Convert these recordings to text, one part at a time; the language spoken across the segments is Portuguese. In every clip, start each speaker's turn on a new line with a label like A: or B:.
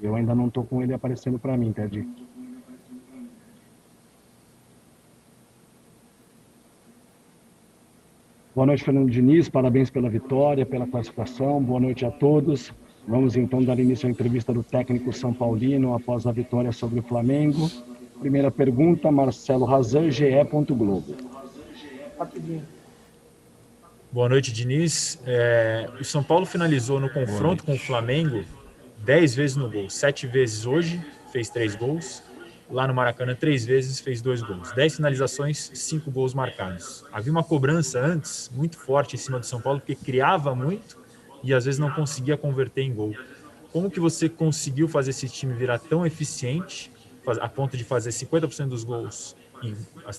A: Eu ainda não estou com ele aparecendo para mim, Teddy. Boa noite, Fernando Diniz. Parabéns pela vitória, pela classificação. Boa noite a todos. Vamos então dar início à entrevista do técnico São Paulino após a vitória sobre o Flamengo. Primeira pergunta, Marcelo Razan, GE. Globo.
B: Boa noite, Diniz. O São Paulo finalizou no confronto com o Flamengo 10 vezes no gol. 7 vezes hoje, fez 3 gols. Lá no Maracanã, 3 vezes, fez 2 gols. 10 finalizações, 5 gols marcados. Havia uma cobrança antes, muito forte em cima do São Paulo, porque criava muito e às vezes não conseguia converter em gol. Como que você conseguiu fazer esse time virar tão eficiente, a ponto de fazer 50% dos gols,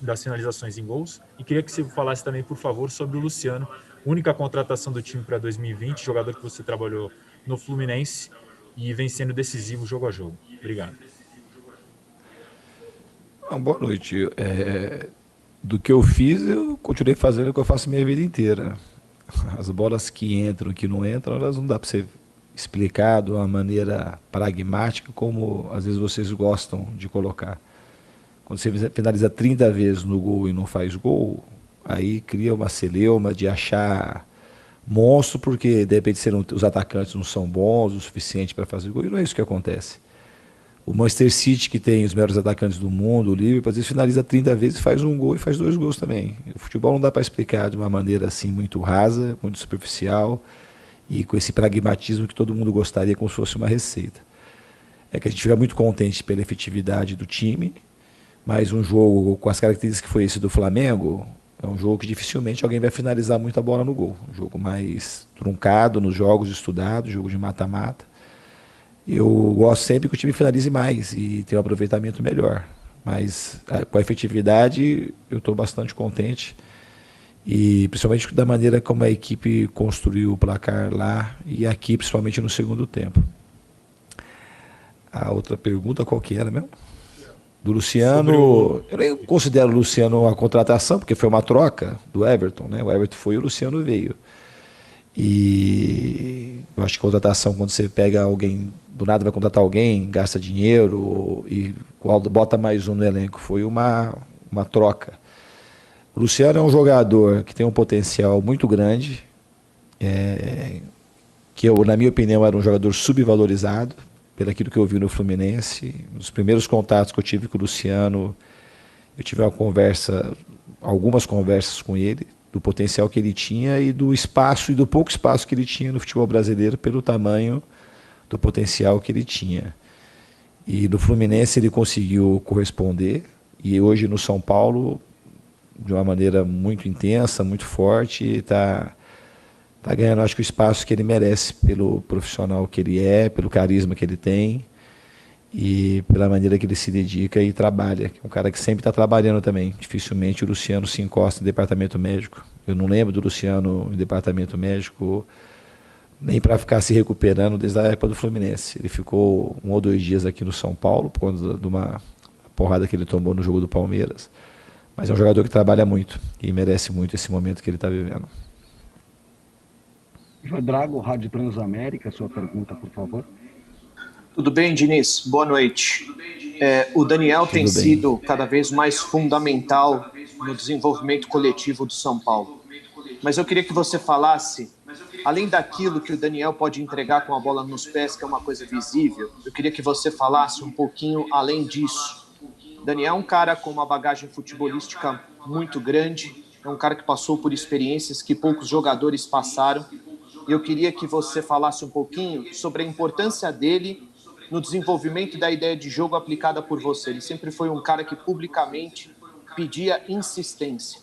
B: das finalizações em gols? E queria que você falasse também, por favor, sobre o Luciano, única contratação do time para 2020, jogador que você trabalhou no Fluminense e vem sendo decisivo jogo a jogo. Obrigado.
C: Boa noite. Do que eu fiz, eu continuei fazendo o que eu faço minha vida inteira. As bolas que entram, que não entram, elas não dá para ser explicado de uma maneira pragmática, como às vezes vocês gostam de colocar. Quando você finaliza 30 vezes no gol e não faz gol, aí cria uma celeuma de achar monstro, porque de repente os atacantes não são bons o suficiente para fazer gol, e não é isso que acontece. O Manchester City, que tem os melhores atacantes do mundo, o Liverpool, às vezes finaliza 30 vezes, faz um gol e faz 2 gols também. O futebol não dá para explicar de uma maneira assim muito rasa, muito superficial e com esse pragmatismo que todo mundo gostaria como se fosse uma receita. É que a gente fica muito contente pela efetividade do time, mas um jogo com as características que foi esse do Flamengo, é um jogo que dificilmente alguém vai finalizar muita bola no gol. Um jogo mais truncado nos jogos estudados, jogo de mata-mata. Eu gosto sempre que o time finalize mais e tenha um aproveitamento melhor. Mas com a efetividade eu estou bastante contente. E principalmente da maneira como a equipe construiu o placar lá e aqui, principalmente no segundo tempo. A outra pergunta qual que era mesmo? Do Luciano. Eu nem considero o Luciano uma contratação, porque foi uma troca do Everton, né? O Everton foi e o Luciano veio. E eu acho que contratação, quando você pega alguém, do nada vai contratar alguém, gasta dinheiro e bota mais um no elenco, foi uma troca. O Luciano é um jogador que tem um potencial muito grande, que na minha opinião era um jogador subvalorizado, pelo aquilo que eu vi no Fluminense. Nos primeiros contatos que eu tive com o Luciano, eu tive algumas conversas com ele, do potencial que ele tinha e do espaço, e do pouco espaço que ele tinha no futebol brasileiro pelo tamanho do potencial que ele tinha. E no Fluminense ele conseguiu corresponder, e hoje no São Paulo, de uma maneira muito intensa, muito forte, está ganhando, acho que, o espaço que ele merece pelo profissional que ele é, pelo carisma que ele tem e pela maneira que ele se dedica e trabalha. É um cara que sempre está trabalhando também. Dificilmente o Luciano se encosta em departamento médico. Eu não lembro do Luciano em departamento médico nem para ficar se recuperando desde a época do Fluminense. Ele ficou 1 ou 2 dias aqui no São Paulo por conta de uma porrada que ele tomou no jogo do Palmeiras. Mas é um jogador que trabalha muito e merece muito esse momento que ele está vivendo.
A: Drago, Rádio Transamérica, sua pergunta, por favor.
D: Tudo bem, Diniz? Boa noite. O Daniel tem sido cada vez mais fundamental no desenvolvimento coletivo do São Paulo. Mas eu queria que você falasse, além daquilo que o Daniel pode entregar com a bola nos pés, que é uma coisa visível, eu queria que você falasse um pouquinho além disso. Daniel é um cara com uma bagagem futebolística muito grande, é um cara que passou por experiências que poucos jogadores passaram. E eu queria que você falasse um pouquinho sobre a importância dele no desenvolvimento da ideia de jogo aplicada por você. Ele sempre foi um cara que publicamente pedia insistência.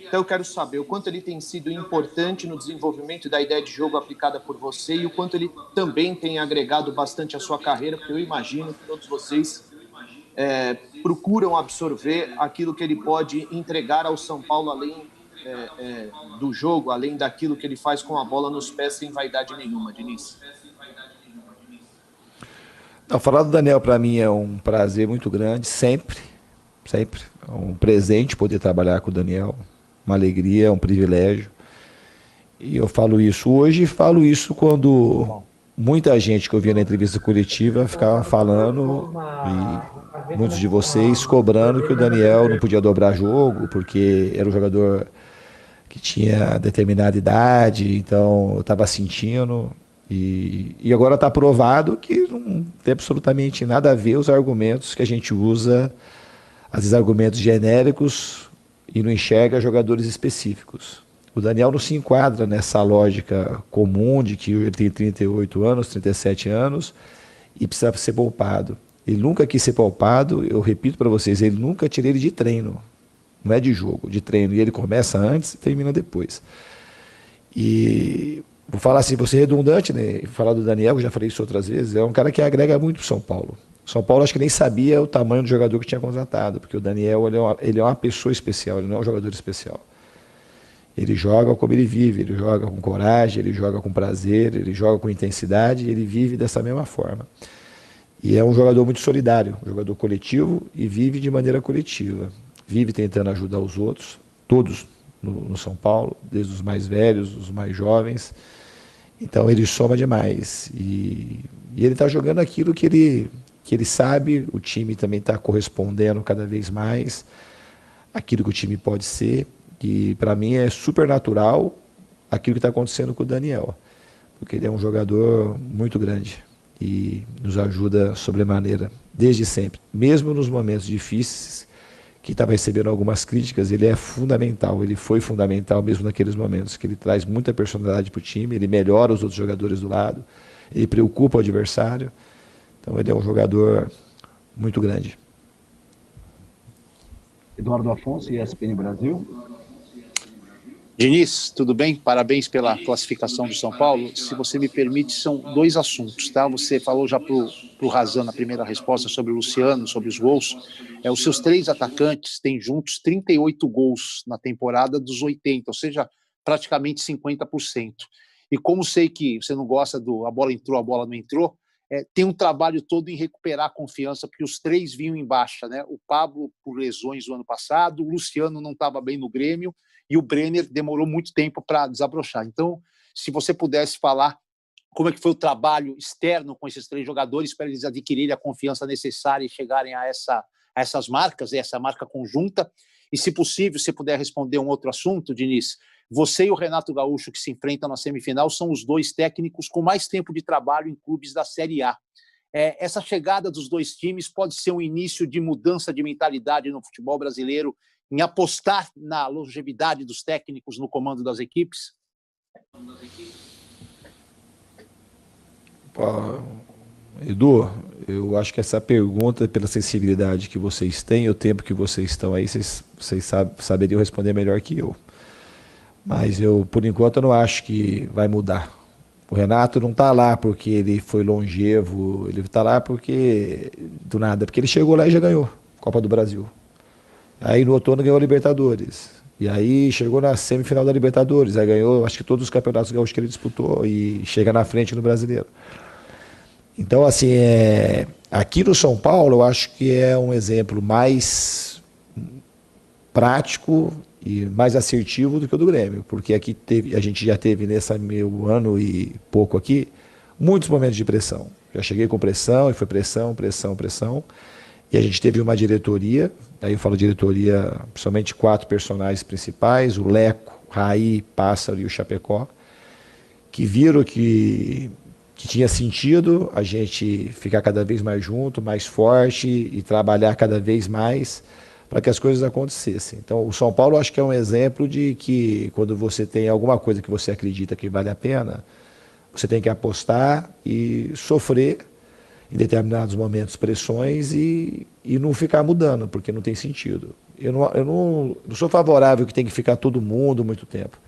D: Então eu quero saber o quanto ele tem sido importante no desenvolvimento da ideia de jogo aplicada por você e o quanto ele também tem agregado bastante à sua carreira, porque eu imagino que todos vocês procuram absorver aquilo que ele pode entregar ao São Paulo além do jogo, além daquilo que ele faz com a bola nos pés sem vaidade nenhuma, Diniz.
C: Falar do Daniel para mim é um prazer muito grande, sempre. É um presente poder trabalhar com o Daniel, uma alegria, um privilégio. E eu falo isso hoje e falo isso quando muita gente que eu via na entrevista coletiva ficava falando, e muitos de vocês cobrando que o Daniel não podia dobrar jogo, porque era um jogador que tinha determinada idade, então eu estava sentindo. E agora está provado que não tem absolutamente nada a ver os argumentos que a gente usa, às vezes argumentos genéricos, e não enxerga jogadores específicos. O Daniel não se enquadra nessa lógica comum de que ele tem 38 anos, 37 anos e precisa ser poupado. Ele nunca quis ser poupado, eu repito para vocês, ele nunca tirei ele de treino. Não é de jogo, de treino. E ele começa antes e termina depois. E vou falar assim, vou ser redundante, né? Falar do Daniel, eu já falei isso outras vezes, é um cara que agrega muito para o São Paulo. O São Paulo acho que nem sabia o tamanho do jogador que tinha contratado, porque o Daniel ele é uma pessoa especial, ele não é um jogador especial. Ele joga como ele vive, ele joga com coragem, ele joga com prazer, ele joga com intensidade, ele vive dessa mesma forma. E é um jogador muito solidário, um jogador coletivo e vive de maneira coletiva. Vive tentando ajudar os outros, todos no São Paulo, desde os mais velhos, os mais jovens. Então ele soma demais. E ele está jogando aquilo que ele sabe, o time também está correspondendo cada vez mais aquilo que o time pode ser. E para mim é super natural aquilo que está acontecendo com o Daniel, porque ele é um jogador muito grande e nos ajuda sobremaneira, desde sempre. Mesmo nos momentos difíceis, que estava recebendo algumas críticas, ele é fundamental, ele foi fundamental mesmo naqueles momentos, que ele traz muita personalidade para o time, ele melhora os outros jogadores do lado, ele preocupa o adversário, então ele é um jogador muito grande.
A: Eduardo Afonso, ESPN Brasil.
E: Diniz, tudo bem? Parabéns pela classificação do São Paulo. Se você me permite, são dois assuntos, tá? Você falou já pro Razan na primeira resposta sobre o Luciano, sobre os gols. Os seus 3 atacantes têm juntos 38 gols na temporada dos 80, ou seja, praticamente 50%. E como sei que você não gosta do a bola entrou, a bola não entrou, tem um trabalho todo em recuperar a confiança, porque os 3 vinham em baixa, né? O Pablo por lesões no ano passado, o Luciano não estava bem no Grêmio, e o Brenner demorou muito tempo para desabrochar. Então, se você pudesse falar como é que foi o trabalho externo com esses 3 jogadores para eles adquirirem a confiança necessária e chegarem a essas marcas, essa marca conjunta. E, se possível, se puder responder um outro assunto, Diniz, você e o Renato Gaúcho, que se enfrentam na semifinal, são os 2 técnicos com mais tempo de trabalho em clubes da Série A. Essa chegada dos 2 times pode ser um início de mudança de mentalidade no futebol brasileiro, em apostar na longevidade dos técnicos no comando das equipes?
C: Edu, eu acho que essa pergunta, pela sensibilidade que vocês têm, o tempo que vocês estão aí, vocês saberiam responder melhor que eu. Mas eu, por enquanto, eu não acho que vai mudar. O Renato não está lá porque ele foi longevo, ele está lá porque, do nada, porque ele chegou lá e já ganhou a Copa do Brasil. Aí no outono ganhou a Libertadores. E aí chegou na semifinal da Libertadores. Aí ganhou, acho que todos os campeonatos gaúchos que ele disputou e chega na frente no Brasileiro. Então, assim, aqui no São Paulo, eu acho que é um exemplo mais prático e mais assertivo do que o do Grêmio. Porque aqui a gente já teve, nesse meu ano e pouco aqui, muitos momentos de pressão. Já cheguei com pressão e foi pressão, pressão, pressão. E a gente teve uma diretoria, aí eu falo diretoria, principalmente 4 personagens principais, o Leco, Raí, Pássaro e o Chapecó, que viram que tinha sentido a gente ficar cada vez mais junto, mais forte e trabalhar cada vez mais para que as coisas acontecessem. Então, o São Paulo acho que é um exemplo de que quando você tem alguma coisa que você acredita que vale a pena, você tem que apostar e sofrer em determinados momentos pressões e não ficar mudando, porque não tem sentido. Eu não sou favorável que tem que ficar todo mundo muito tempo.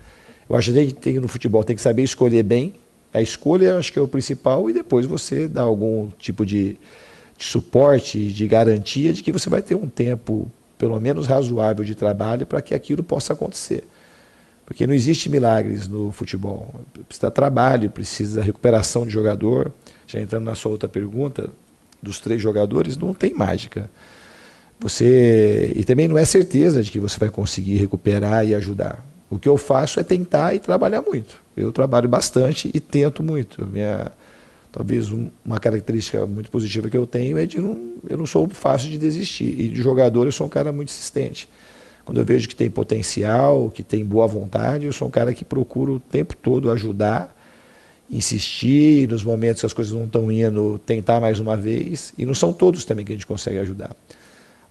C: Eu acho que tem no futebol, tem que saber escolher bem. A escolha acho que é o principal e depois você dá algum tipo de suporte, de garantia de que você vai ter um tempo pelo menos razoável de trabalho para que aquilo possa acontecer. Porque não existe milagres no futebol. Precisa trabalho, precisa recuperação de jogador. Já entrando na sua outra pergunta, dos 3 jogadores, não tem mágica. E também não é certeza de que você vai conseguir recuperar e ajudar. O que eu faço é tentar e trabalhar muito. Eu trabalho bastante e tento muito. Talvez uma característica muito positiva que eu tenho é eu não sou fácil de desistir. E de jogador eu sou um cara muito insistente. Quando eu vejo que tem potencial, que tem boa vontade, eu sou um cara que procuro o tempo todo ajudar, insistir, nos momentos que as coisas não estão indo, tentar mais uma vez. E não são todos também que a gente consegue ajudar.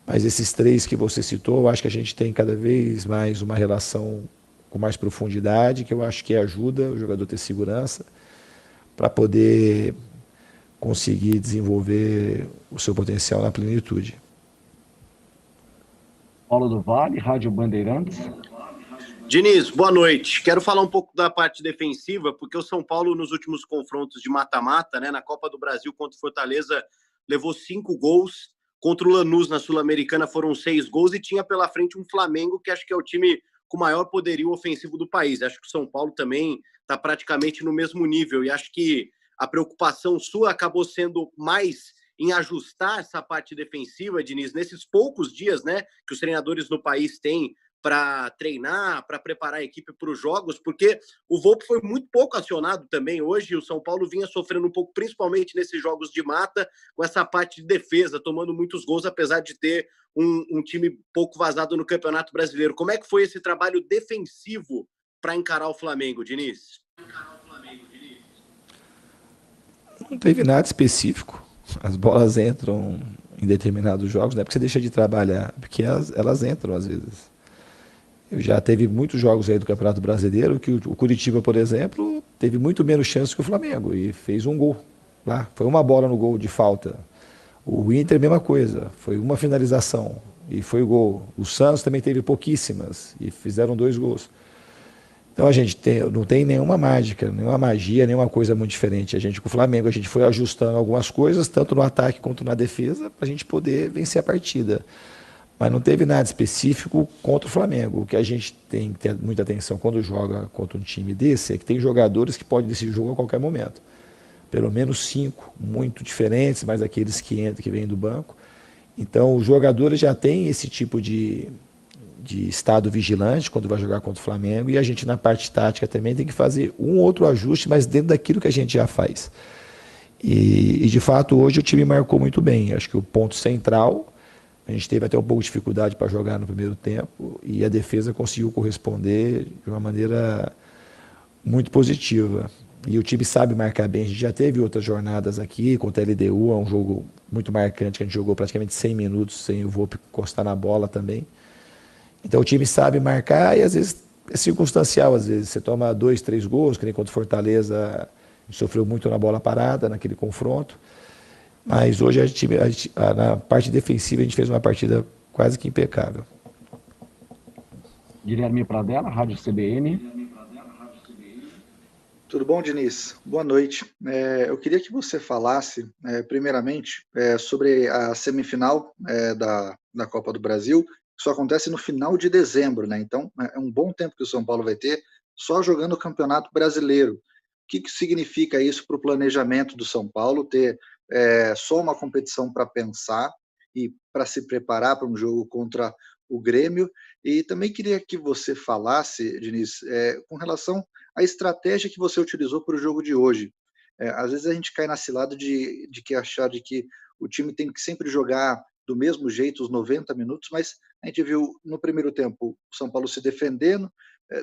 C: Mas esses 3 que você citou, eu acho que a gente tem cada vez mais uma relação com mais profundidade, que eu acho que ajuda o jogador a ter segurança para poder conseguir desenvolver o seu potencial na plenitude.
A: Paulo do Vale, Rádio Bandeirantes.
F: Diniz, boa noite. Quero falar um pouco da parte defensiva, porque o São Paulo, nos últimos confrontos de mata-mata, né, na Copa do Brasil contra o Fortaleza, levou 5 gols. Contra o Lanús, na Sul-Americana, foram 6 gols e tinha pela frente um Flamengo, que acho que é o time com maior poderio ofensivo do país. Acho que o São Paulo também está praticamente no mesmo nível. E acho que a preocupação sua acabou sendo mais em ajustar essa parte defensiva, Diniz, nesses poucos dias, né, que os treinadores no país têm para treinar, para preparar a equipe para os jogos, porque o Volpi foi muito pouco acionado também hoje, e o São Paulo vinha sofrendo um pouco, principalmente nesses jogos de mata, com essa parte de defesa, tomando muitos gols, apesar de ter um time pouco vazado no Campeonato Brasileiro. Como é que foi esse trabalho defensivo para encarar o Flamengo, Diniz?
C: Não teve nada específico. As bolas entram em determinados jogos, não é porque você deixa de trabalhar, porque elas entram às vezes. Eu já teve muitos jogos aí do Campeonato Brasileiro que o Curitiba, por exemplo, teve muito menos chance que o Flamengo e fez um gol lá. Foi uma bola no gol de falta. O Inter, mesma coisa. Foi uma finalização e foi o gol. O Santos também teve pouquíssimas e fizeram 2 gols. Então a gente não tem nenhuma mágica, nenhuma magia, nenhuma coisa muito diferente. Com o Flamengo, a gente foi ajustando algumas coisas, tanto no ataque quanto na defesa, para a gente poder vencer a partida. Mas não teve nada específico contra o Flamengo. O que a gente tem que ter muita atenção quando joga contra um time desse é que tem jogadores que podem decidir o jogo a qualquer momento. Pelo menos 5, muito diferentes, mas aqueles que entram, que vêm do banco. Então, os jogadores já têm esse tipo de estado vigilante quando vai jogar contra o Flamengo, e a gente, na parte tática, também tem que fazer um outro ajuste, mas dentro daquilo que a gente já faz. E de fato, hoje o time marcou muito bem. Acho que o ponto central, a gente teve até um pouco de dificuldade para jogar no primeiro tempo, e a defesa conseguiu corresponder de uma maneira muito positiva. E o time sabe marcar bem. A gente já teve outras jornadas aqui contra a LDU, é um jogo muito marcante, que a gente jogou praticamente 100 minutos sem o Volpi encostar na bola também. Então o time sabe marcar e às vezes é circunstancial. Às vezes você toma 2, 3 gols, que nem contra o Fortaleza, a gente sofreu muito na bola parada, naquele confronto. Mas hoje na parte defensiva a gente fez uma partida quase que impecável.
A: Guilherme Pradella, Rádio CBN.
G: Tudo bom, Diniz? Boa noite. Eu queria que você falasse, primeiramente, sobre a semifinal da Copa do Brasil. Isso acontece no final de dezembro, né? Então, é um bom tempo que o São Paulo vai ter só jogando o Campeonato Brasileiro. O que significa isso para o planejamento do São Paulo, ter só uma competição para pensar e para se preparar para um jogo contra o Grêmio? E também queria que você falasse, Diniz, com relação à estratégia que você utilizou para o jogo de hoje. Às vezes a gente cai na cilada de achar de que o time tem que sempre jogar do mesmo jeito os 90 minutos, mas a gente viu no primeiro tempo o São Paulo se defendendo,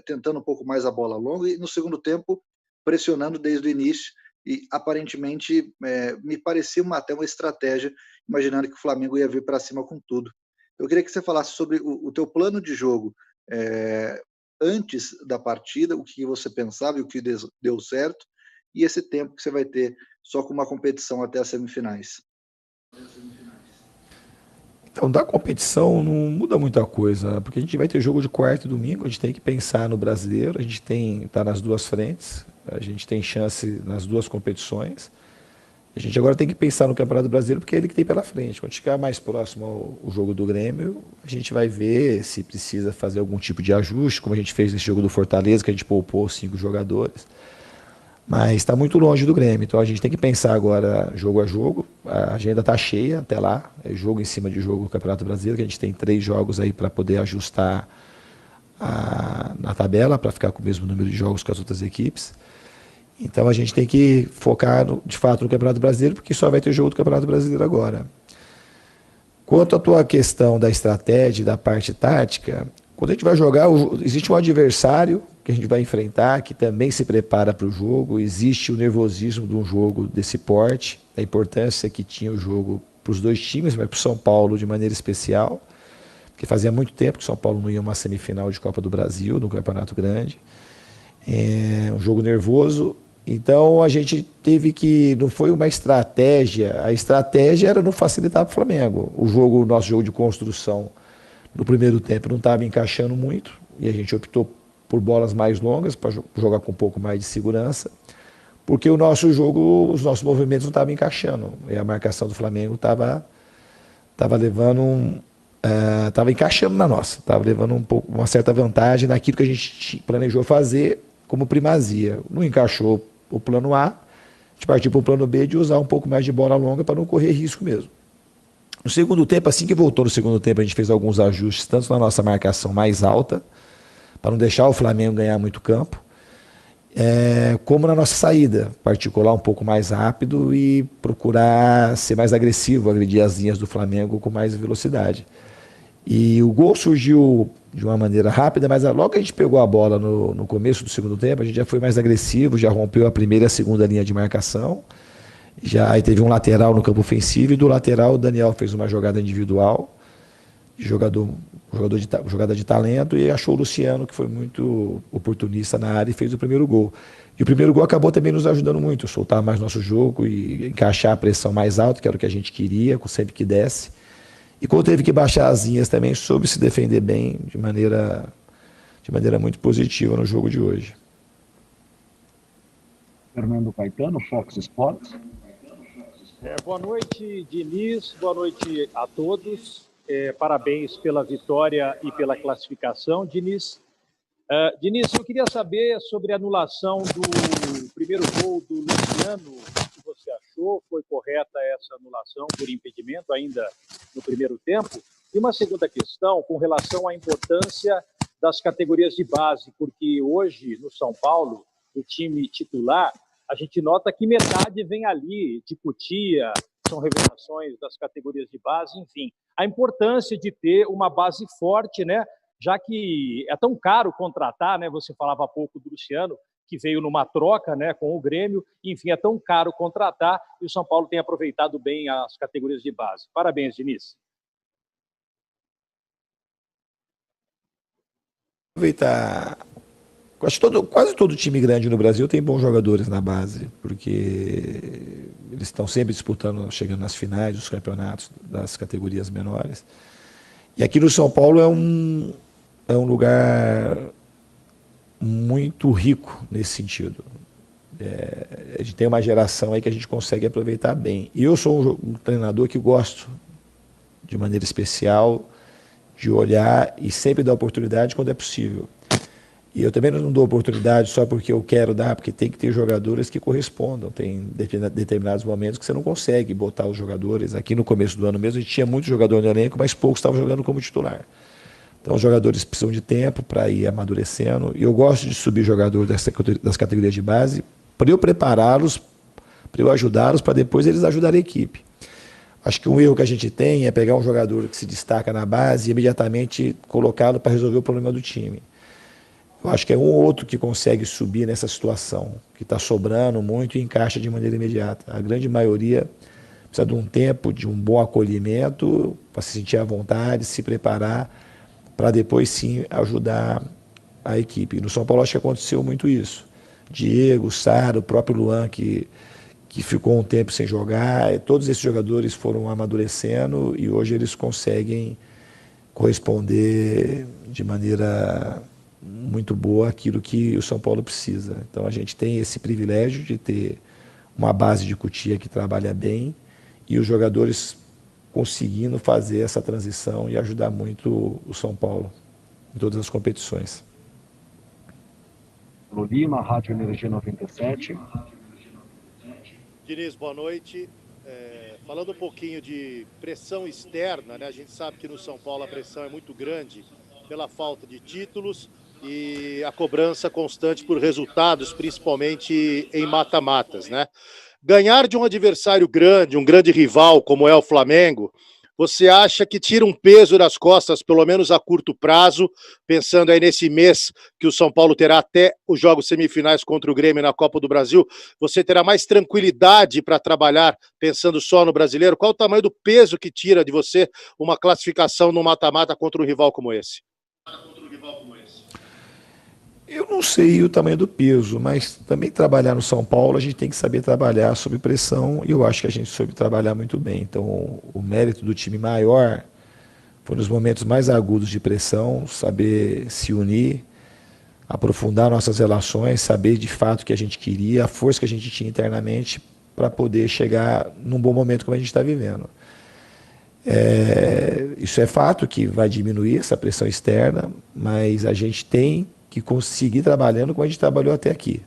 G: tentando um pouco mais a bola longa, e no segundo tempo pressionando desde o início, e aparentemente me parecia até uma estratégia, imaginando que o Flamengo ia vir para cima com tudo. Eu queria que você falasse sobre o teu plano de jogo antes da partida, o que você pensava e o que deu certo, e esse tempo que você vai ter só com uma competição até as semifinais.
C: Então, da competição não muda muita coisa, porque a gente vai ter jogo de quarta e domingo, a gente tem que pensar no brasileiro, a gente está nas duas frentes, a gente tem chance nas duas competições. A gente agora tem que pensar no Campeonato Brasileiro, porque é ele que tem pela frente. Quando chegar mais próximo ao jogo do Grêmio, a gente vai ver se precisa fazer algum tipo de ajuste, como a gente fez nesse jogo do Fortaleza, que a gente poupou 5 jogadores. Mas está muito longe do Grêmio, então a gente tem que pensar agora jogo a jogo. A agenda está cheia até lá, é jogo em cima de jogo no Campeonato Brasileiro, que a gente tem 3 jogos aí para poder ajustar na tabela, para ficar com o mesmo número de jogos que as outras equipes. Então a gente tem que focar, de fato, no Campeonato Brasileiro, porque só vai ter jogo do Campeonato Brasileiro agora. Quanto à tua questão da estratégia e da parte tática, quando a gente vai jogar, existe um adversário que a gente vai enfrentar, que também se prepara para o jogo, existe o nervosismo de um jogo desse porte, a importância que tinha o jogo para os dois times, mas para o São Paulo de maneira especial, porque fazia muito tempo que o São Paulo não ia a uma semifinal de Copa do Brasil, no Campeonato Grande. É um jogo nervoso. Então a gente teve que, não foi uma estratégia, a estratégia era não facilitar para o Flamengo. O nosso jogo de construção no primeiro tempo não estava encaixando muito e a gente optou por bolas mais longas para jogar com um pouco mais de segurança, porque o nosso jogo, os nossos movimentos não estavam encaixando e a marcação do Flamengo estava levando estava encaixando na nossa, estava levando uma certa vantagem naquilo que a gente planejou fazer como primazia. Não encaixou o plano A, a gente partiu para o plano B de usar um pouco mais de bola longa para não correr risco mesmo. No segundo tempo, assim que voltou no segundo tempo, a gente fez alguns ajustes, tanto na nossa marcação mais alta, para não deixar o Flamengo ganhar muito campo, como na nossa saída, particular um pouco mais rápido e procurar ser mais agressivo, agredir as linhas do Flamengo com mais velocidade. E o gol surgiu de uma maneira rápida, mas logo que a gente pegou a bola no começo do segundo tempo, a gente já foi mais agressivo, já rompeu a primeira e a segunda linha de marcação. Aí teve um lateral no campo ofensivo e do lateral o Daniel fez uma jogada individual, jogada de talento, e achou o Luciano, que foi muito oportunista na área, e fez o primeiro gol. E o primeiro gol acabou também nos ajudando muito, soltar mais nosso jogo e encaixar a pressão mais alta, que era o que a gente queria, sempre que desse. E quando teve que baixar as linhas também, soube se defender bem, de maneira muito positiva no jogo de hoje.
A: Fernando Caetano, Fox Sports.
H: Boa noite, Diniz. Boa noite a todos. Parabéns pela vitória e pela classificação, Diniz. Diniz, eu queria saber sobre a anulação do primeiro gol do Luciano. O que você achou? Foi correta essa anulação por impedimento ainda no primeiro tempo? E uma segunda questão com relação à importância das categorias de base, porque hoje no São Paulo, o time titular, a gente nota que metade vem ali de Cotia, são revelações das categorias de base, enfim. A importância de ter uma base forte, né? Já que é tão caro contratar, né? Você falava há pouco do Luciano, que veio numa troca, né, com o Grêmio, enfim, é tão caro contratar e o São Paulo tem aproveitado bem as categorias de base. Parabéns, Diniz.
C: Aproveitar. Quase todo time grande no Brasil tem bons jogadores na base, porque eles estão sempre disputando, chegando nas finais dos campeonatos das categorias menores. E aqui no São Paulo é um lugar muito rico nesse sentido. A gente tem uma geração aí que a gente consegue aproveitar bem. E eu sou um treinador que gosto, de maneira especial, de olhar e sempre dar oportunidade quando é possível. E eu também não dou oportunidade só porque eu quero dar, porque tem que ter jogadores que correspondam. Tem determinados momentos que você não consegue botar os jogadores. Aqui no começo do ano mesmo, a gente tinha muito jogador no elenco, mas poucos estavam jogando como titular. Então os jogadores precisam de tempo para ir amadurecendo. E eu gosto de subir jogadores das categorias de base para eu prepará-los, para eu ajudá-los, para depois eles ajudarem a equipe. Acho que um erro que a gente tem é pegar um jogador que se destaca na base e imediatamente colocá-lo para resolver o problema do time. Eu acho que é um ou outro que consegue subir nessa situação, que está sobrando muito e encaixa de maneira imediata. A grande maioria precisa de um tempo, de um bom acolhimento, para se sentir à vontade, se preparar, para depois sim ajudar a equipe. No São Paulo acho que aconteceu muito isso. Diego, Sara, o próprio Luan, que ficou um tempo sem jogar, todos esses jogadores foram amadurecendo e hoje eles conseguem corresponder de maneira muito boa aquilo que o São Paulo precisa. Então a gente tem esse privilégio de ter uma base de Cotia que trabalha bem e os jogadores conseguindo fazer essa transição e ajudar muito o São Paulo em todas as competições.
A: Lima, Rádio Energia 97.
I: Diniz, boa noite. Falando um pouquinho de pressão externa, né? A gente sabe que no São Paulo a pressão é muito grande pela falta de títulos. e a cobrança constante por resultados, principalmente em mata-matas, né? Ganhar de um adversário grande, um grande rival como é o Flamengo, você acha que tira um peso das costas, pelo menos a curto prazo, pensando aí nesse mês que o São Paulo terá até os jogos semifinais contra o Grêmio na Copa do Brasil, você terá mais tranquilidade para trabalhar pensando só no brasileiro? Qual o tamanho do peso que tira de você uma classificação no mata-mata contra um rival como esse?
C: Eu não sei o tamanho do peso, mas também trabalhar no São Paulo, a gente tem que saber trabalhar sob pressão, e eu acho que a gente soube trabalhar muito bem. Então, o mérito do time maior foi nos momentos mais agudos de pressão, saber se unir, aprofundar nossas relações, saber de fato o que a gente queria, a força que a gente tinha internamente para poder chegar num bom momento como a gente está vivendo. Isso é fato que vai diminuir essa pressão externa, mas a gente tem que conseguir trabalhando como a gente trabalhou até aqui.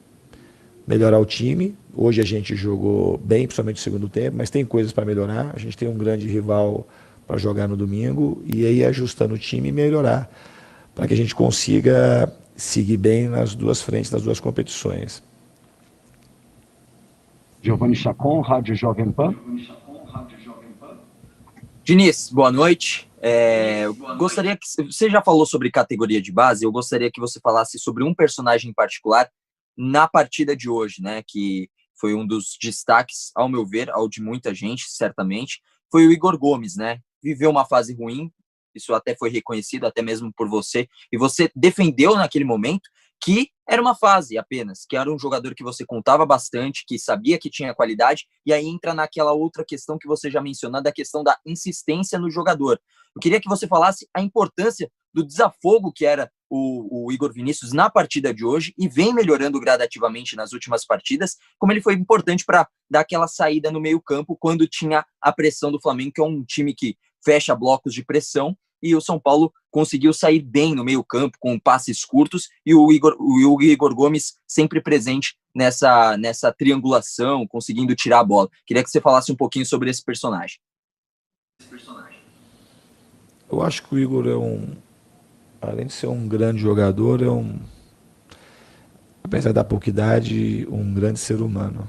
C: Melhorar o time. Hoje a gente jogou bem, principalmente no segundo tempo, mas tem coisas para melhorar. A gente tem um grande rival para jogar no domingo, e aí ajustando o time e melhorar, para que a gente consiga seguir bem nas duas frentes, nas duas competições.
A: Giovanni Chacon, Rádio Jovem Pan.
J: Diniz, boa noite. Eu gostaria que você já falou sobre categoria de base. Eu gostaria que você falasse sobre um personagem em particular na partida de hoje, né? Que foi um dos destaques, ao meu ver, ao de muita gente, certamente, foi o Igor Gomes, né? Viveu uma fase ruim, isso até foi reconhecido, até mesmo por você, e você defendeu naquele momento que era uma fase apenas, que era um jogador que você contava bastante, que sabia que tinha qualidade, e aí entra naquela outra questão que você já mencionou, da questão da insistência no jogador. Eu queria que você falasse a importância do desafogo que era o Igor Vinícius na partida de hoje, e vem melhorando gradativamente nas últimas partidas, como ele foi importante para dar aquela saída no meio-campo quando tinha a pressão do Flamengo, que é um time que fecha blocos de pressão, e o São Paulo conseguiu sair bem no meio-campo, com passes curtos, e o Igor Gomes sempre presente nessa triangulação, conseguindo tirar a bola. Queria que você falasse um pouquinho sobre esse personagem.
C: Eu acho que o Igor além de ser um grande jogador, apesar da pouca idade, um grande ser humano,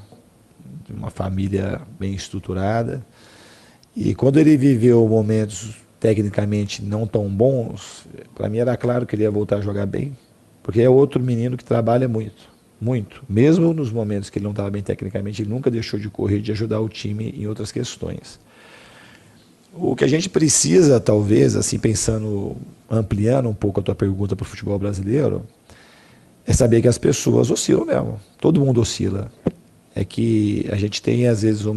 C: de uma família bem estruturada. E quando ele viveu momentos tecnicamente não tão bons, para mim era claro que ele ia voltar a jogar bem, porque é outro menino que trabalha muito, muito. Mesmo nos momentos que ele não estava bem tecnicamente, ele nunca deixou de correr, de ajudar o time em outras questões. O que a gente precisa, talvez, assim pensando, ampliando um pouco a tua pergunta para o futebol brasileiro, é saber que as pessoas oscilam mesmo. Todo mundo oscila. É que a gente tem, às vezes, um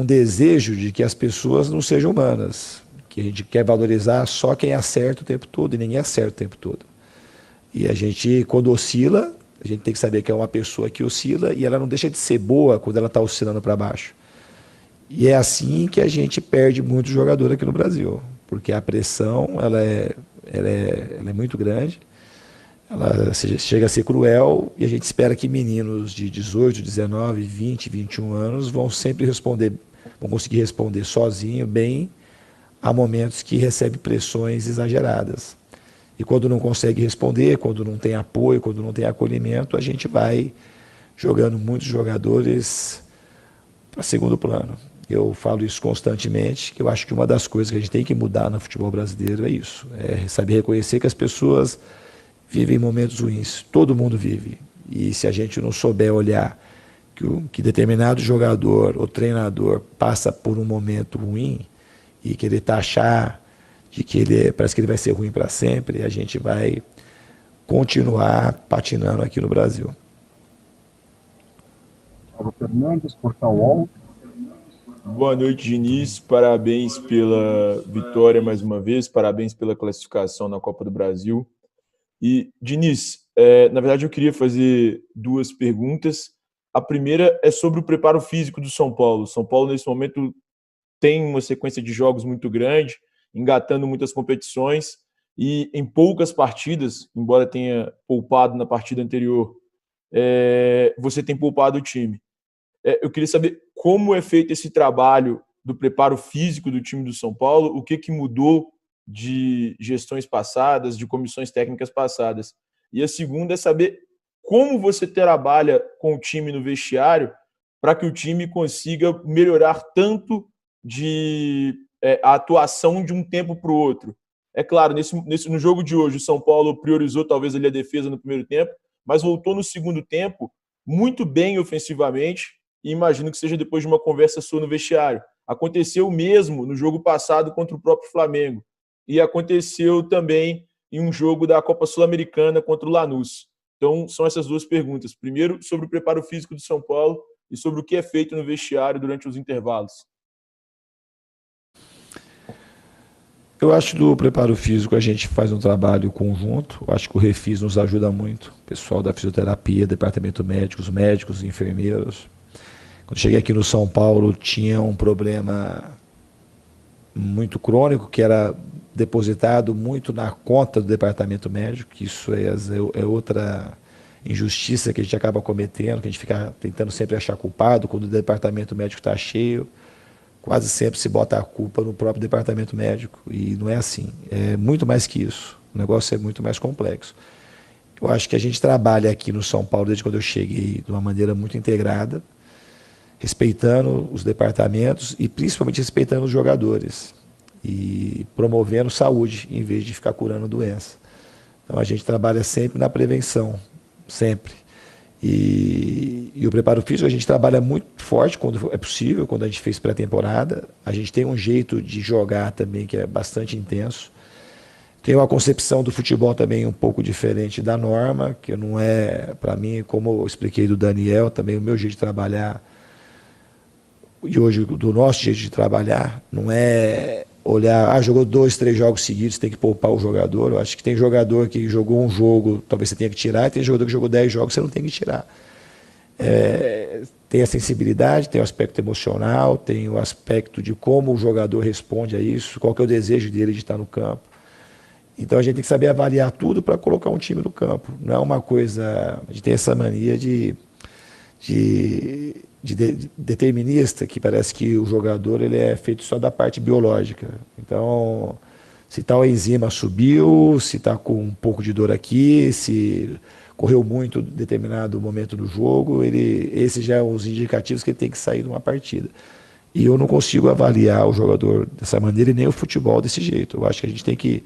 C: desejo de que as pessoas não sejam humanas, que a gente quer valorizar só quem acerta o tempo todo, e ninguém acerta o tempo todo. E a gente, quando oscila, a gente tem que saber que é uma pessoa que oscila, e ela não deixa de ser boa quando ela está oscilando para baixo. E é assim que a gente perde muito jogador aqui no Brasil, porque a pressão ela é muito grande, ela chega a ser cruel, e a gente espera que meninos de 18, 19, 20, 21 anos vão conseguir responder sozinho, bem, a momentos que recebem pressões exageradas. E quando não consegue responder, quando não tem apoio, quando não tem acolhimento, a gente vai jogando muitos jogadores para segundo plano. Eu falo isso constantemente, que eu acho que uma das coisas que a gente tem que mudar no futebol brasileiro é isso, é saber reconhecer que as pessoas vivem momentos ruins, todo mundo vive, e se a gente não souber olhar que determinado jogador ou treinador passa por um momento ruim e querer taxar de que parece que ele vai ser ruim para sempre, a gente vai continuar patinando aqui no Brasil.
A: Paulo Fernandes, Portal UOL.
K: Boa noite, Diniz. Parabéns pela vitória mais uma vez, parabéns pela classificação na Copa do Brasil. E, Diniz, na verdade eu queria fazer duas perguntas. A primeira é sobre o preparo físico do São Paulo. O São Paulo, nesse momento, tem uma sequência de jogos muito grande, engatando muitas competições, e em poucas partidas, embora tenha poupado na partida anterior, você tem poupado o time. Eu queria saber como é feito esse trabalho do preparo físico do time do São Paulo, o que mudou de gestões passadas, de comissões técnicas passadas. E a segunda é saber como você trabalha com o time no vestiário para que o time consiga melhorar tanto a atuação de um tempo para o outro. É claro, no jogo de hoje, o São Paulo priorizou talvez ali a defesa no primeiro tempo, mas voltou no segundo tempo muito bem ofensivamente, e imagino que seja depois de uma conversa sua no vestiário. Aconteceu o mesmo no jogo passado contra o próprio Flamengo, e aconteceu também em um jogo da Copa Sul-Americana contra o Lanús. Então, são essas duas perguntas. Primeiro, sobre o preparo físico do São Paulo e sobre o que é feito no vestiário durante os intervalos.
C: Eu acho que do preparo físico a gente faz um trabalho conjunto. Eu acho que o Refis nos ajuda muito. O pessoal da fisioterapia, departamento médico, os médicos, os enfermeiros. Quando cheguei aqui no São Paulo, tinha um problema muito crônico, que era depositado muito na conta do departamento médico, que isso é outra injustiça que a gente acaba cometendo, que a gente fica tentando sempre achar culpado. Quando o departamento médico está cheio, quase sempre se bota a culpa no próprio departamento médico, e não é assim, é muito mais que isso, o negócio é muito mais complexo. Eu acho que a gente trabalha aqui no São Paulo, desde quando eu cheguei, de uma maneira muito integrada, respeitando os departamentos e principalmente respeitando os jogadores e promovendo saúde, em vez de ficar curando doença. Então a gente trabalha sempre na prevenção, sempre. E o preparo físico a gente trabalha muito forte quando é possível, quando a gente fez pré-temporada. A gente tem um jeito de jogar também que é bastante intenso. Tem uma concepção do futebol também um pouco diferente da norma, que não é, para mim, como eu expliquei do Daniel, também o meu jeito de trabalhar, e hoje do nosso jeito de trabalhar, não é olhar, jogou 2, 3 jogos seguidos, tem que poupar o jogador. Eu acho que tem jogador que jogou um jogo, talvez você tenha que tirar, e tem jogador que jogou 10 jogos, você não tem que tirar. Tem a sensibilidade, tem o aspecto emocional, tem o aspecto de como o jogador responde a isso, qual que é o desejo dele de estar no campo. Então a gente tem que saber avaliar tudo para colocar um time no campo. Não é uma coisa, a gente tem essa mania de determinista, que parece que o jogador ele é feito só da parte biológica. Então, se tal enzima subiu, se está com um pouco de dor aqui, se correu muito em determinado momento do jogo, esses já são os indicativos que ele tem que sair de uma partida. E eu não consigo avaliar o jogador dessa maneira e nem o futebol desse jeito. Eu acho que a gente tem que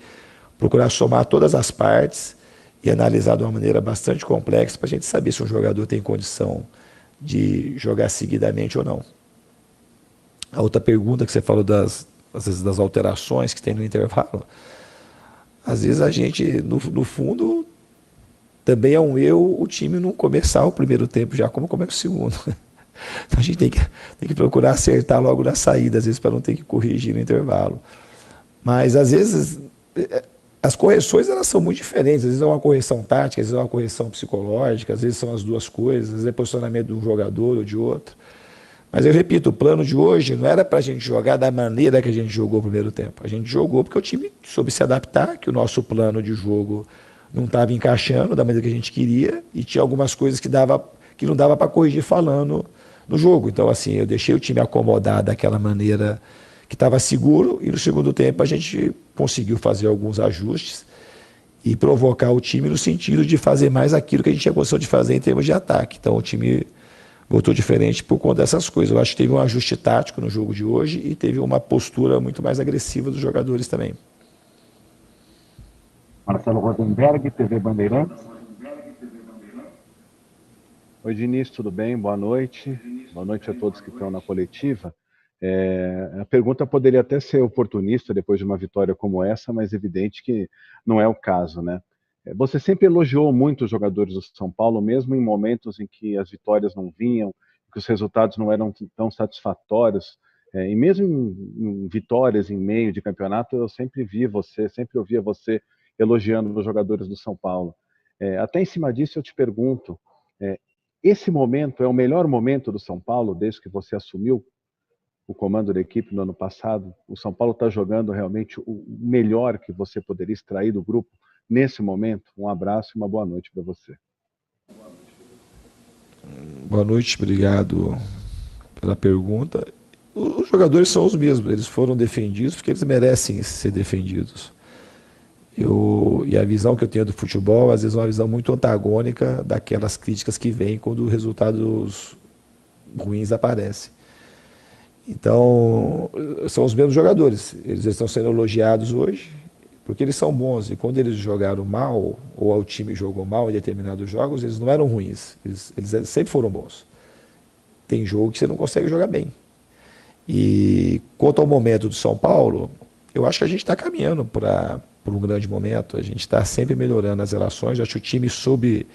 C: procurar somar todas as partes e analisar de uma maneira bastante complexa para a gente saber se um jogador tem condição de jogar seguidamente ou não. A outra pergunta que você falou às vezes das alterações que tem no intervalo, às vezes a gente, no fundo, também é um erro o time não começar o primeiro tempo já como começa o segundo. Então a gente tem que procurar acertar logo na saída, às vezes, para não ter que corrigir no intervalo. Mas às vezes as correções elas são muito diferentes. Às vezes é uma correção tática, às vezes é uma correção psicológica, às vezes são as duas coisas, às vezes é posicionamento de um jogador ou de outro. Mas eu repito, o plano de hoje não era para a gente jogar da maneira que a gente jogou o primeiro tempo. A gente jogou porque o time soube se adaptar, que o nosso plano de jogo não estava encaixando da maneira que a gente queria e tinha algumas coisas que não dava para corrigir falando no jogo. Então, assim, eu deixei o time acomodar daquela maneira que estava seguro, e no segundo tempo a gente conseguiu fazer alguns ajustes e provocar o time no sentido de fazer mais aquilo que a gente tinha condição de fazer em termos de ataque. Então o time voltou diferente por conta dessas coisas. Eu acho que teve um ajuste tático no jogo de hoje e teve uma postura muito mais agressiva dos jogadores também.
A: Marcelo Rosenberg, TV Bandeirantes.
L: Oi, Diniz, tudo bem? Boa noite. Boa noite a todos que estão na coletiva. A pergunta poderia até ser oportunista depois de uma vitória como essa, mas é evidente que não é o caso, né? Você sempre elogiou muito os jogadores do São Paulo, mesmo em momentos em que as vitórias não vinham, que os resultados não eram tão satisfatórios, e mesmo em vitórias em meio de campeonato, eu sempre ouvia você elogiando os jogadores do São Paulo. Até em cima disso eu te pergunto, esse momento é o melhor momento do São Paulo desde que você assumiu o comando da equipe no ano passado? O São Paulo está jogando realmente o melhor que você poderia extrair do grupo nesse momento? Um abraço e uma boa noite para você.
C: Boa noite, obrigado pela pergunta. Os jogadores são os mesmos, eles foram defendidos porque eles merecem ser defendidos. E a visão que eu tenho do futebol, às vezes, é uma visão muito antagônica daquelas críticas que vêm quando resultados ruins aparecem. Então, são os mesmos jogadores. Eles estão sendo elogiados hoje porque eles são bons. E quando eles jogaram mal, ou o time jogou mal em determinados jogos, eles não eram ruins. Eles sempre foram bons. Tem jogo que você não consegue jogar bem. E quanto ao momento do São Paulo, eu acho que a gente está caminhando por um grande momento. A gente está sempre melhorando as relações. Eu acho que o time soube...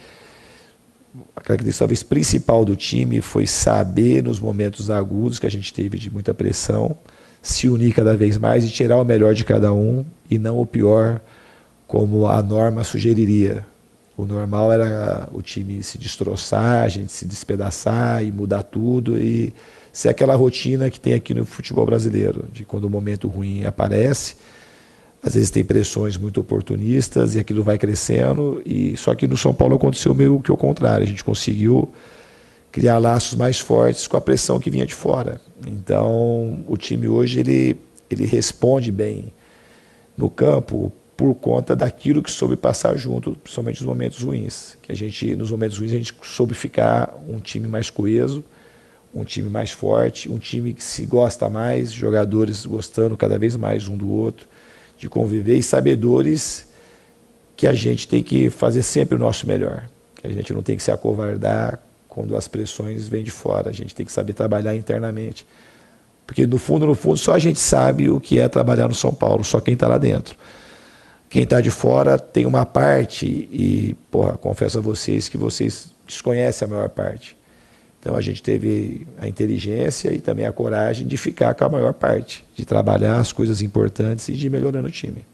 C: A característica talvez principal do time foi saber, nos momentos agudos que a gente teve de muita pressão, se unir cada vez mais e tirar o melhor de cada um e não o pior, como a norma sugeriria. O normal era o time se destroçar, a gente se despedaçar e mudar tudo e ser aquela rotina que tem aqui no futebol brasileiro, de quando o momento ruim aparece, às vezes tem pressões muito oportunistas e aquilo vai crescendo, e só que no São Paulo aconteceu meio que o contrário, a gente conseguiu criar laços mais fortes com a pressão que vinha de fora. Então, o time hoje ele responde bem no campo por conta daquilo que soube passar junto, principalmente nos momentos ruins. Nos momentos ruins a gente soube ficar um time mais coeso, um time mais forte, um time que se gosta mais, jogadores gostando cada vez mais um do outro, de conviver, e sabedores que a gente tem que fazer sempre o nosso melhor, que a gente não tem que se acovardar quando as pressões vêm de fora, a gente tem que saber trabalhar internamente, porque no fundo, só a gente sabe o que é trabalhar no São Paulo, só quem está lá dentro. Quem está de fora tem uma parte e, confesso a vocês que vocês desconhecem a maior parte. Então a gente teve a inteligência e também a coragem de ficar com a maior parte, de trabalhar as coisas importantes e de ir melhorando o time.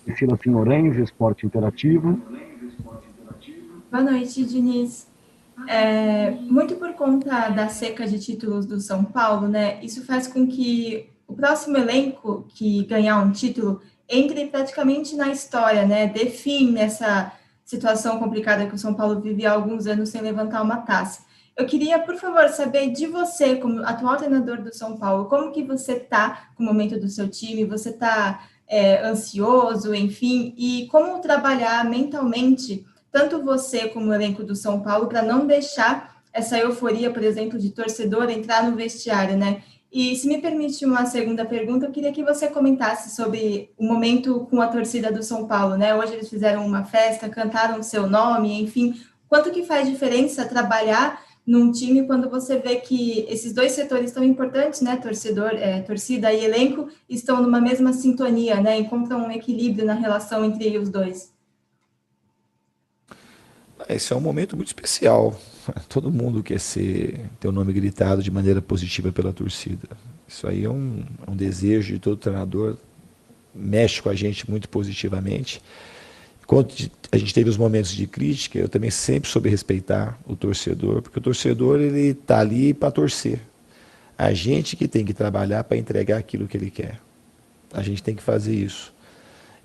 A: Priscila Finorenzi, Esporte Interativo.
M: Boa noite, Diniz. Muito por conta da seca de títulos do São Paulo, né? Isso faz com que o próximo elenco que ganhar um título entre praticamente na história, né? Dê fim nessa situação complicada que o São Paulo vive há alguns anos sem levantar uma taça. Eu queria, por favor, saber de você, como atual treinador do São Paulo, como que você está com o momento do seu time? Você está ansioso, enfim, e como trabalhar mentalmente, tanto você como o elenco do São Paulo, para não deixar essa euforia, por exemplo, de torcedor entrar no vestiário, né? E se me permite uma segunda pergunta, eu queria que você comentasse sobre o momento com a torcida do São Paulo, né? Hoje eles fizeram uma festa, cantaram o seu nome, enfim. Quanto que faz diferença trabalhar num time quando você vê que esses dois setores tão importantes, né? Torcida e elenco, estão numa mesma sintonia, né? Encontram um equilíbrio na relação entre os dois.
C: Esse é um momento muito especial. Todo mundo quer ter o nome gritado de maneira positiva pela torcida. Isso aí é um desejo de todo treinador, mexe com a gente muito positivamente. Quando a gente teve os momentos de crítica, eu também sempre soube respeitar o torcedor, porque o torcedor ele está ali para torcer. A gente que tem que trabalhar para entregar aquilo que ele quer. A gente tem que fazer isso.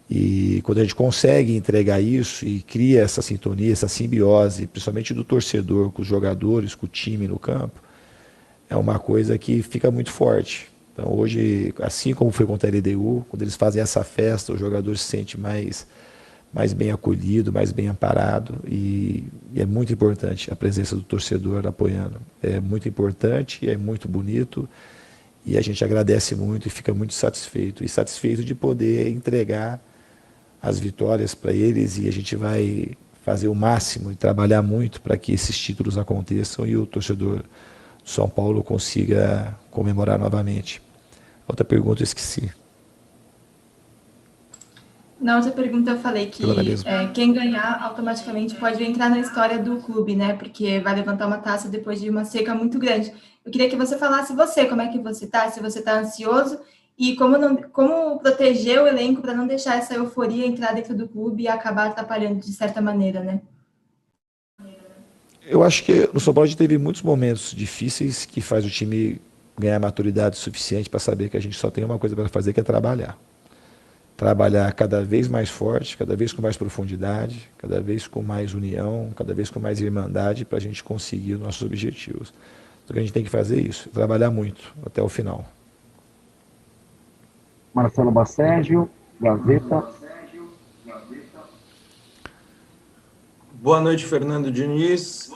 C: E quando a gente consegue entregar isso e cria essa sintonia, essa simbiose, principalmente do torcedor com os jogadores, com o time no campo, é uma coisa que fica muito forte. Então hoje, assim como foi contra a LDU, quando eles fazem essa festa, o jogador se sente mais bem acolhido, mais bem amparado, e é muito importante a presença do torcedor apoiando. É muito importante, é muito bonito, e a gente agradece muito e fica muito satisfeito de poder entregar as vitórias para eles, e a gente vai fazer o máximo e trabalhar muito para que esses títulos aconteçam e o torcedor do São Paulo consiga comemorar novamente. Outra pergunta eu esqueci.
M: Na outra pergunta eu falei que quem ganhar automaticamente pode entrar na história do clube, né? Porque vai levantar uma taça depois de uma seca muito grande. Eu queria que você falasse como é que você está, se você está ansioso e como proteger o elenco para não deixar essa euforia entrar dentro do clube e acabar atrapalhando de certa maneira, né?
C: Eu acho que no São Paulo a gente teve muitos momentos difíceis que faz o time ganhar maturidade suficiente para saber que a gente só tem uma coisa para fazer, que é trabalhar. Trabalhar cada vez mais forte, cada vez com mais profundidade, cada vez com mais união, cada vez com mais irmandade para a gente conseguir os nossos objetivos. O que a gente tem que fazer é isso, trabalhar muito até o final.
A: Marcelo Bassérgio, Gazeta.
N: Boa noite, Fernando Diniz.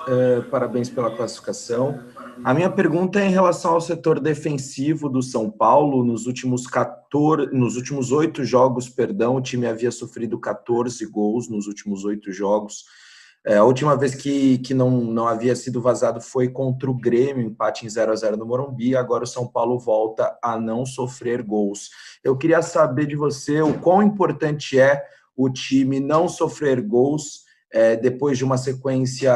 N: Parabéns pela classificação. A minha pergunta é em relação ao setor defensivo do São Paulo. Nos últimos 8 jogos, o time havia sofrido 14 gols nos últimos 8 jogos. A última vez que não havia sido vazado foi contra o Grêmio, empate em 0-0 no Morumbi. Agora o São Paulo volta a não sofrer gols. Eu queria saber de você o quão importante é o time não sofrer gols depois de uma sequência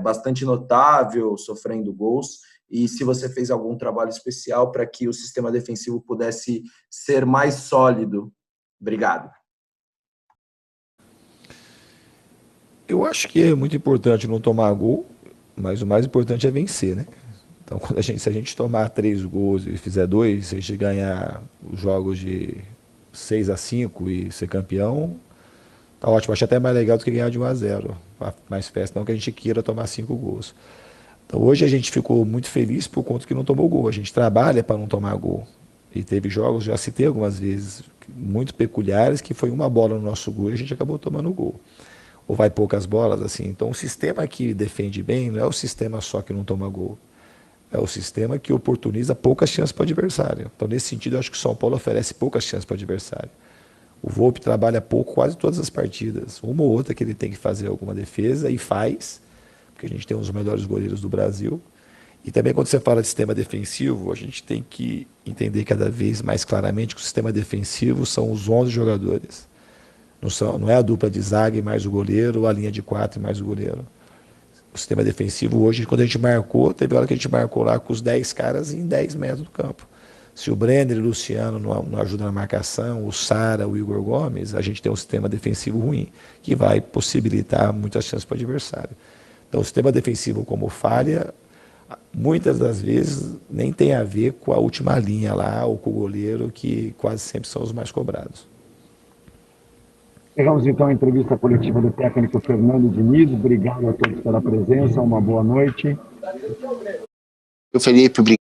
N: bastante notável, sofrendo gols, e se você fez algum trabalho especial para que o sistema defensivo pudesse ser mais sólido. Obrigado.
C: Eu acho que é muito importante não tomar gol, mas o mais importante é vencer, né? Então, se a gente tomar 3 gols e fizer 2, se a gente ganhar os jogos de 6-5 e ser campeão, tá ótimo. Acho até mais legal do que ganhar de 1-0. Mais festa, não que a gente queira tomar 5 gols. Então, hoje a gente ficou muito feliz por conta que não tomou gol. A gente trabalha para não tomar gol. E teve jogos, já citei algumas vezes, muito peculiares, que foi uma bola no nosso gol e a gente acabou tomando gol. Ou vai poucas bolas, assim. Então, o sistema que defende bem não é o sistema só que não toma gol. É o sistema que oportuniza poucas chances para o adversário. Então, nesse sentido, eu acho que o São Paulo oferece poucas chances para o adversário. O Volpi trabalha pouco quase todas as partidas. Uma ou outra que ele tem que fazer alguma defesa e faz, porque a gente tem um dos melhores goleiros do Brasil. E também quando você fala de sistema defensivo, a gente tem que entender cada vez mais claramente que o sistema defensivo são os 11 jogadores. Não é a dupla de zaga e mais o goleiro, ou a linha de 4 e mais o goleiro. O sistema defensivo hoje, quando a gente marcou, teve hora que a gente marcou lá com os 10 caras em 10 metros do campo. Se o Brenner e o Luciano não ajudam na marcação, o Sara, o Igor Gomes, a gente tem um sistema defensivo ruim, que vai possibilitar muitas chances para o adversário. Então, o sistema defensivo como falha, muitas das vezes nem tem a ver com a última linha lá, ou com o goleiro, que quase sempre são os mais cobrados.
A: Chegamos então à entrevista coletiva do técnico Fernando Diniz. Obrigado a todos pela presença, uma boa noite.
E: Felipe, obrigado.